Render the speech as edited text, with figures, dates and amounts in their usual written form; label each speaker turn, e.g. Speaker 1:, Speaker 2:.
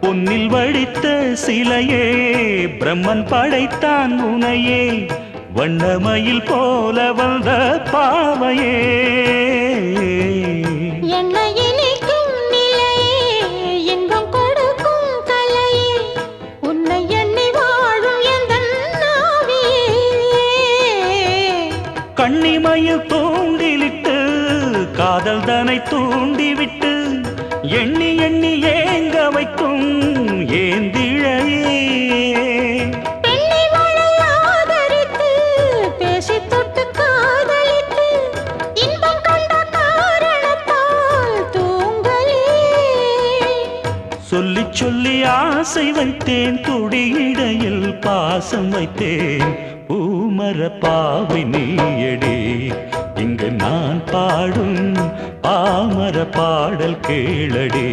Speaker 1: பொன்னில் வடித்த சிலையே பிரம்மன் படைத்தான் உனையே வண்ணமயில் போல வந்த பாவையே
Speaker 2: என்னை இனிக்கும் நிலையே இன்பம் கொடுக்கும் கலையே உன்னை எண்ணி வாழும் எந்தன் நாவியே
Speaker 1: கண்ணிமையில் தூண்டிலிட்டு காதல் தனை தூண்டிவிட்டு எண்ணி எண்ணி ஏங்க வைக்கும் ஏந்திழையே
Speaker 2: பெண்ணை மழை ஆதரித்து பேசி தொட்டு காதலித்து இன்பம் கண்ட காரணத்தால் தூங்கலே
Speaker 1: சொல்லி சொல்லி ஆசை வைத்தேன் துடியிடையில் பாசம் வைத்தேன் பூமர பாவை நீயடி இங்கு நான் பாடும் பாமர பாடல் கேளடி